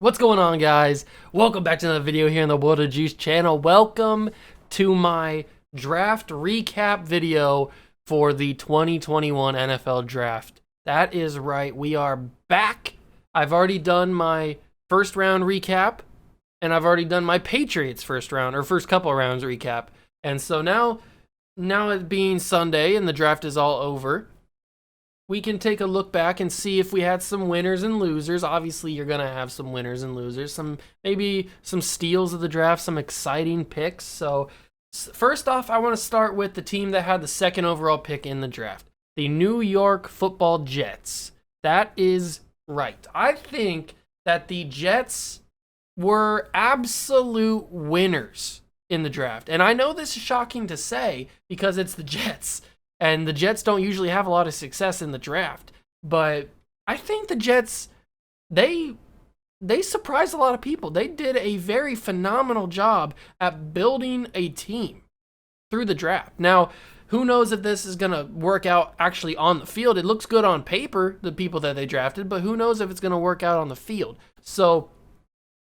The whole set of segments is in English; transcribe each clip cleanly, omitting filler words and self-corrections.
What's going on, guys? Welcome back to another video here on the World of Juice channel. Welcome to my draft recap video for the 2021 NFL draft. That is right, we are back. I've already done my first round recap, and I've already done my Patriots first couple of rounds recap. And so now it being Sunday and the draft is all over, we can take a look back and see if we had some winners and losers. Obviously, you're going to have some winners and losers, maybe some steals of the draft, some exciting picks. So first off, I want to start with the team that had the second overall pick in the draft, the New York Football Jets. That is right. I think that the Jets were absolute winners in the draft. And I know this is shocking to say because it's the Jets. And the Jets don't usually have a lot of success in the draft. But I think the Jets, they surprised a lot of people. They did a very phenomenal job at building a team through the draft. Now, who knows if this is going to work out actually on the field. It looks good on paper, the people that they drafted, but who knows if it's going to work out on the field. So,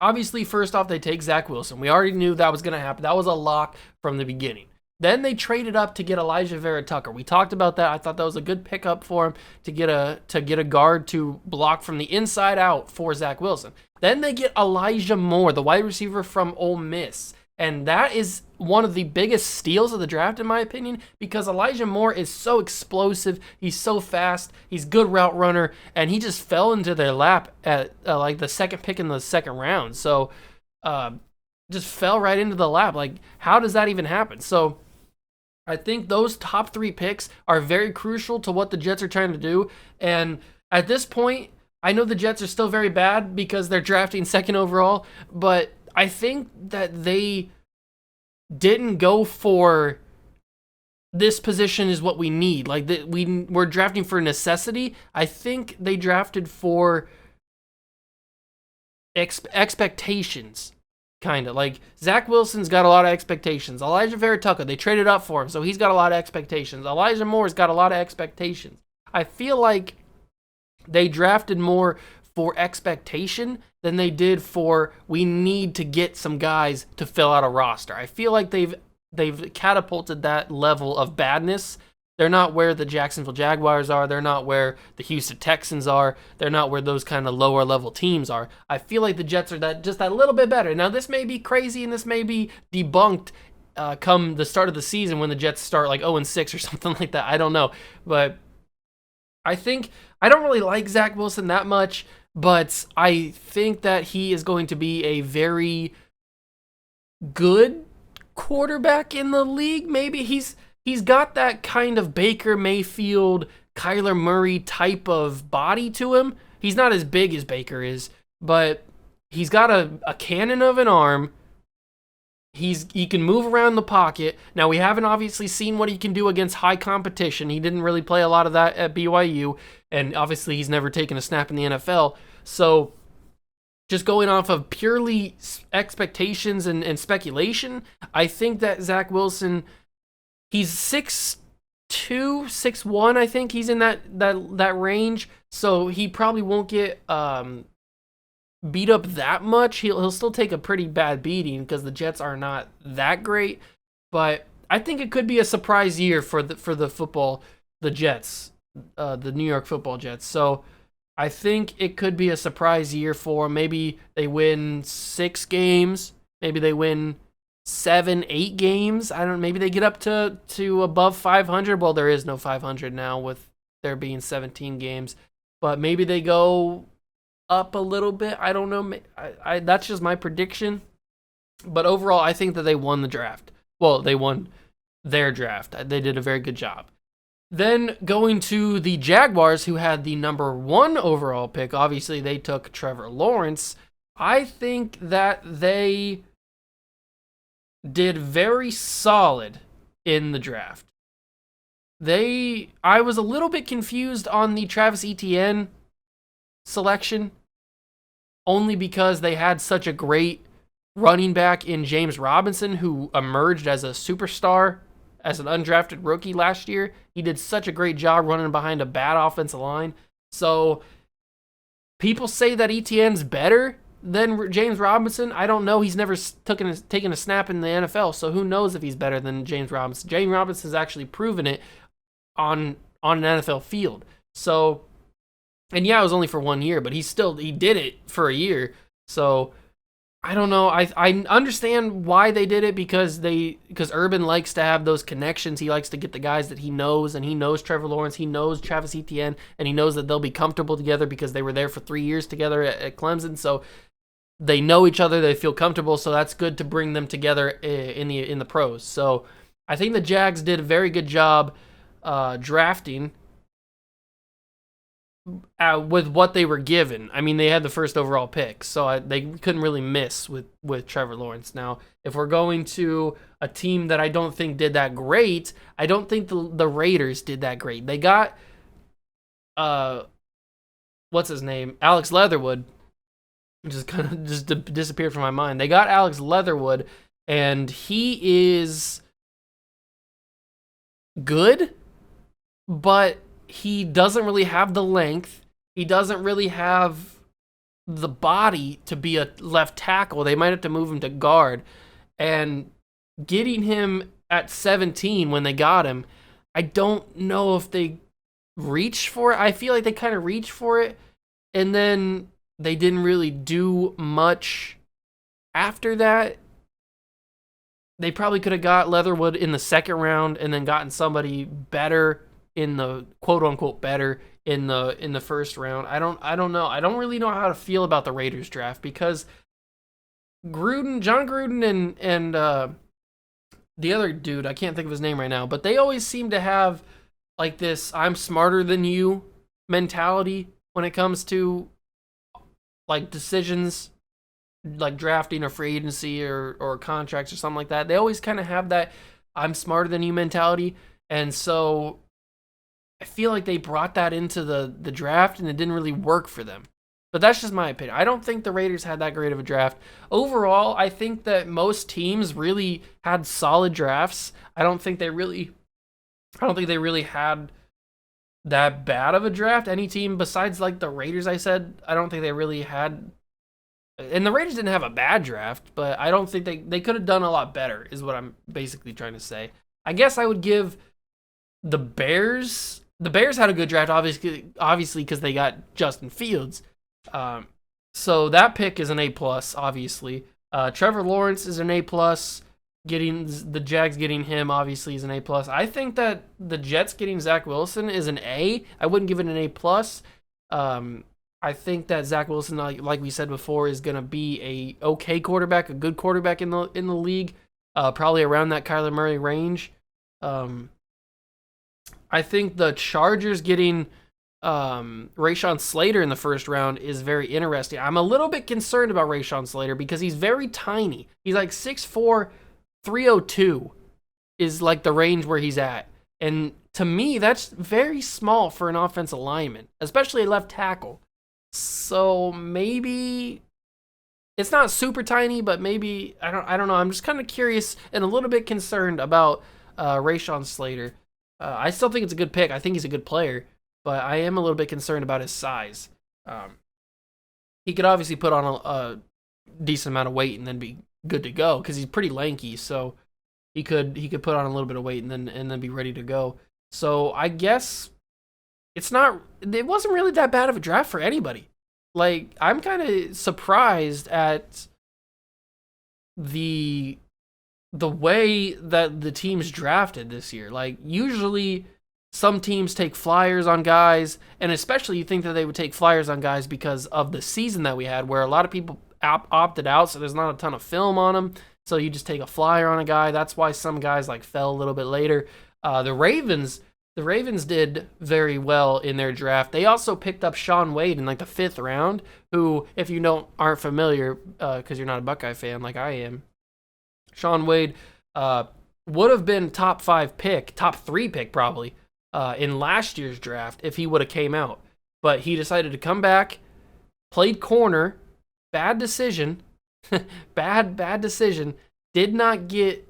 obviously, first off, they take Zach Wilson. We already knew that was going to happen. That was a lock from the beginning. Then they traded up to get Elijah Vera Tucker. We talked about that. I thought that was a good pickup for him to get a guard to block from the inside out for Zach Wilson. Then they get Elijah Moore, the wide receiver from Ole Miss. And that is one of the biggest steals of the draft, in my opinion, because Elijah Moore is so explosive. He's so fast. He's a good route runner. And he just fell into their lap at like the second pick in the second round. So just fell right into the lap. Like, how does that even happen? So I think those top three picks are very crucial to what the Jets are trying to do. And at this point, I know the Jets are still very bad because they're drafting second overall, but I think that they didn't go for this position is what we need. Like, we're drafting for necessity. I think they drafted for expectations. Kind of like Zach Wilson's got a lot of expectations. Elijah Vera Tucker, they traded up for him, so he's got a lot of expectations. Elijah Moore's got a lot of expectations. I feel like they drafted more for expectation than they did for we need to get some guys to fill out a roster. I feel like they've catapulted that level of badness. They're not where the Jacksonville Jaguars are. They're not where the Houston Texans are. They're not where those kind of lower level teams are. I feel like the Jets are just that little bit better. Now, this may be crazy and this may be debunked come the start of the season when the Jets start like 0-6 or something like that. I don't know. But I think I don't really like Zach Wilson that much, but I think that he is going to be a very good quarterback in the league. Maybe he's got that kind of Baker Mayfield, Kyler Murray type of body to him. He's not as big as Baker is, but he's got a cannon of an arm. He can move around the pocket. Now, we haven't obviously seen what he can do against high competition. He didn't really play a lot of that at BYU, and obviously he's never taken a snap in the NFL. So just going off of purely expectations and speculation, I think that Zach Wilson, he's 6'2", 6'1", I think he's in that range. So he probably won't get beat up that much. He'll still take a pretty bad beating because the Jets are not that great. But I think it could be a surprise year for the Jets, the New York Football Jets. So I think it could be a surprise year for them. Maybe they win 6 games. Maybe they win 7, 8 games. I don't know. Maybe they get up to above 500. Well, there is no 500 now with there being 17 games. But maybe they go up a little bit. I don't know. That's just my prediction. But overall, I think that they won the draft. Well, they won their draft. They did a very good job. Then going to the Jaguars, who had the number 1 overall pick. Obviously, they took Trevor Lawrence. I think that they did very solid in the draft. I was a little bit confused on the Travis Etienne selection, only because they had such a great running back in James Robinson, who emerged as a superstar as an undrafted rookie last year. He did such a great job running behind a bad offensive line. So people say that Etienne's better than James Robinson. I don't know. He's never taken a snap in the NFL, so who knows if he's better than James Robinson. James Robinson's actually proven it on an NFL field. So, and yeah, it was only for 1 year, but he did it for a year. So I don't know. I understand why they did it because Urban likes to have those connections. He likes to get the guys that he knows, and he knows Trevor Lawrence, he knows Travis Etienne, and he knows that they'll be comfortable together because they were there for 3 years together at Clemson. So they know each other, they feel comfortable. So that's good to bring them together in the pros. So I think the Jags did a very good job drafting with what they were given. I mean, they had the first overall pick, so they couldn't really miss with Trevor Lawrence. Now, if we're going to a team that I don't think did that great, I don't think the Raiders did that great. They got, what's his name? Alex Leatherwood, which is kind of just disappeared from my mind. They got Alex Leatherwood, and he is good, but he doesn't really have the length. He doesn't really have the body to be a left tackle. They might have to move him to guard. And getting him at 17 when they got him, I don't know if they reached for it. I feel like they kind of reached for it, and then they didn't really do much after that. They probably could have got Leatherwood in the second round and then gotten somebody better in the quote unquote better in the first round. I don't know. I don't really know how to feel about the Raiders draft because John Gruden and the other dude, I can't think of his name right now, but they always seem to have like this I'm smarter than you mentality when it comes to like decisions like drafting or free agency or contracts or something like that. They always kind of have that I'm smarter than you mentality. And so I feel like they brought that into the draft and it didn't really work for them. But that's just my opinion. I don't think the Raiders had that great of a draft. Overall, I think that most teams really had solid drafts. I don't think they really had that bad of a draft. Any team besides like the Raiders, I said, I don't think they really had. And the Raiders didn't have a bad draft, but I don't think they could have done a lot better, is what I'm basically trying to say. I guess I would give the Bears. The Bears had a good draft, obviously, because they got Justin Fields. So that pick is an A+, obviously. Trevor Lawrence is an A+. Getting the Jags getting him, obviously, is an A+. I think that the Jets getting Zach Wilson is an A. I wouldn't give it an A+. I think that Zach Wilson, like we said before, is going to be a okay quarterback, a good quarterback in the league, probably around that Kyler Murray range. I think the Chargers getting Rashawn Slater in the first round is very interesting. I'm a little bit concerned about Rashawn Slater because he's very tiny. He's like 6'4", 302 is like the range where he's at. And to me, that's very small for an offensive lineman, especially a left tackle. So maybe it's not super tiny, but maybe I don't know. I'm just kind of curious and a little bit concerned about Rashawn Slater. I still think it's a good pick. I think he's a good player, but I am a little bit concerned about his size. He could obviously put on a decent amount of weight and then be good to go because he's pretty lanky. So he could put on a little bit of weight and then be ready to go. So I guess it wasn't really that bad of a draft for anybody. Like, I'm kind of surprised at the way that the teams drafted this year. Like, usually some teams take flyers on guys, and especially you think that they would take flyers on guys because of the season that we had, where a lot of people opted out, so there's not a ton of film on them. So you just take a flyer on a guy. That's why some guys like fell a little bit later. The Ravens did very well in their draft. They also picked up Shaun Wade in like the 5th round, who, if you aren't familiar, because you're not a Buckeye fan like I am, Shaun Wade would have been top 3 pick probably in last year's draft if he would have came out. But he decided to come back, played corner, bad decision, Bad decision. Did not do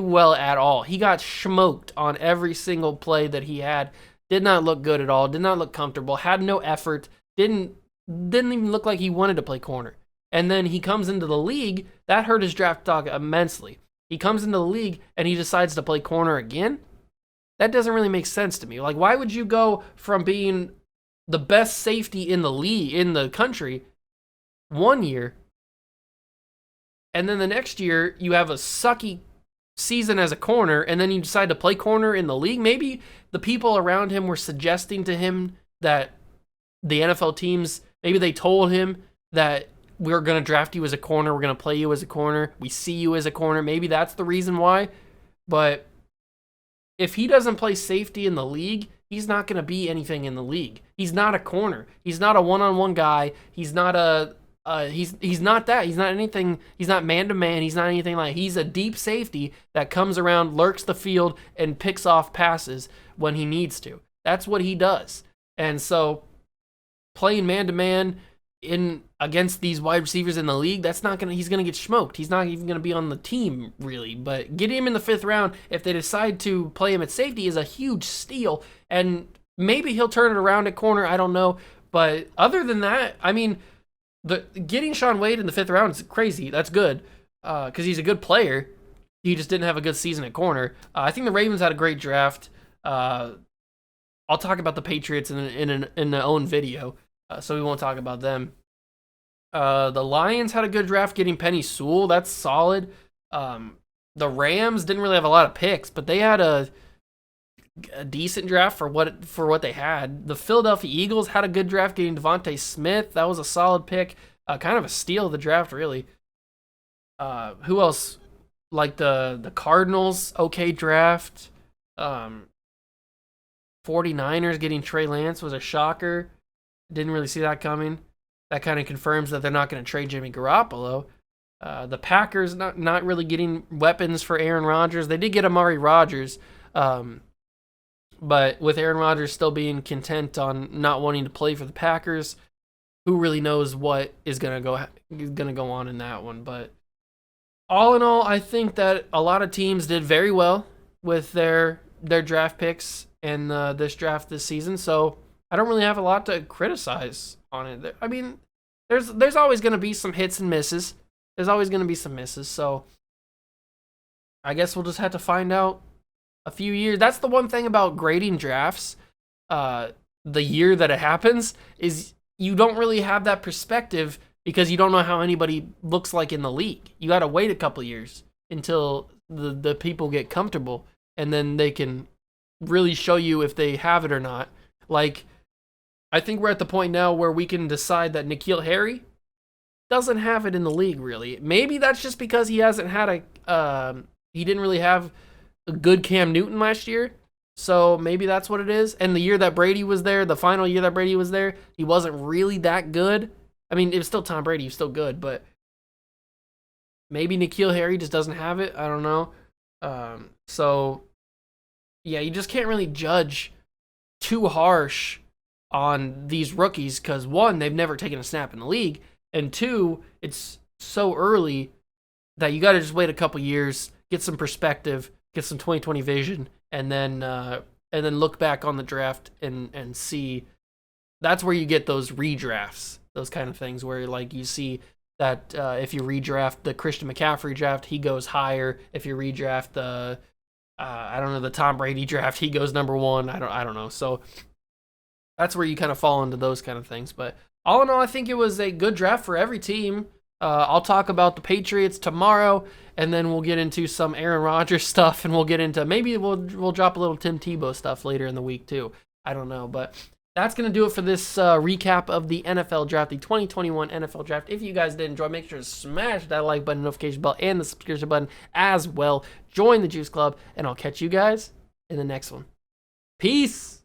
well at all. He got smoked on every single play that he had. Did not look good at all. Did not look comfortable. Had no effort. Didn't even look like he wanted to play corner. And then he comes into the league. That hurt his draft stock immensely. He comes into the league and he decides to play corner again. That doesn't really make sense to me. Like, why would you go from being the best safety in the league, in the country, one year, and then the next year you have a sucky season as a corner, and then you decide to play corner in the league? Maybe the people around him were suggesting to him that the NFL teams, maybe they told him that we're going to draft you as a corner, we're going to play you as a corner, we see you as a corner. Maybe that's the reason why. But if he doesn't play safety in the league, he's not going to be anything in the league. He's not a corner. He's not a one-on-one guy. He's not he's not that. He's not anything. He's not man-to-man. He's not anything like. He's a deep safety that comes around, lurks the field, and picks off passes when he needs to. That's what he does. And so playing man-to-man in against these wide receivers in the league, he's gonna get smoked. He's not even gonna be on the team, really. But getting him in the 5th round, if they decide to play him at safety, is a huge steal. And maybe he'll turn it around at corner, I don't know. But other than that, I mean, getting Shaun Wade in the 5th round is crazy. That's good, because he's a good player. He just didn't have a good season at corner. I think the Ravens had a great draft. I'll talk about the Patriots in an own video, so we won't talk about them. The Lions had a good draft getting Penny Sewell. That's solid. The Rams didn't really have a lot of picks, but they had a decent draft for what they had. The Philadelphia Eagles had a good draft getting Devontae Smith. That was a solid pick. Kind of a steal of the draft, really. Who else? Like the Cardinals, okay draft. 49ers getting Trey Lance was a shocker. Didn't really see that coming. That kind of confirms that they're not going to trade Jimmy Garoppolo. The Packers not really getting weapons for Aaron Rodgers. They did get Amari Rodgers, but with Aaron Rodgers still being content on not wanting to play for the Packers, who really knows what is going to go on in that one. But all in all, I think that a lot of teams did very well with their draft picks in this draft this season. So I don't really have a lot to criticize on it. I mean, there's always going to be some hits and misses. There's always going to be some misses. So I guess we'll just have to find out a few years. That's the one thing about grading drafts. The year that it happens is you don't really have that perspective because you don't know how anybody looks like in the league. You got to wait a couple years until the people get comfortable, and then they can really show you if they have it or not. Like, I think we're at the point now where we can decide that N'Keal Harry doesn't have it in the league, really. Maybe that's just because he hasn't had he didn't really have a good Cam Newton last year. So maybe that's what it is. And the year that Brady was there, the final year that Brady was there, he wasn't really that good. I mean, it was still Tom Brady. He was still good, but maybe N'Keal Harry just doesn't have it. I don't know. So, yeah, you just can't really judge too harsh on these rookies because, one, they've never taken a snap in the league, and two, it's so early that you got to just wait a couple years, get some perspective, get some 2020 vision, and then look back on the draft and see. That's where you get those redrafts, those kind of things where, like, you see that if you redraft the Christian McCaffrey draft, he goes higher. If you redraft the the Tom Brady draft, he goes number one. I don't know. So that's where you kind of fall into those kind of things. But all in all, I think it was a good draft for every team. I'll talk about the Patriots tomorrow, and then we'll get into some Aaron Rodgers stuff, and we'll get into maybe we'll drop a little Tim Tebow stuff later in the week too. I don't know, but that's going to do it for this recap of the NFL draft, the 2021 NFL draft. If you guys did enjoy, make sure to smash that like button, notification bell, and the subscription button as well. Join the Juice Club, and I'll catch you guys in the next one. Peace!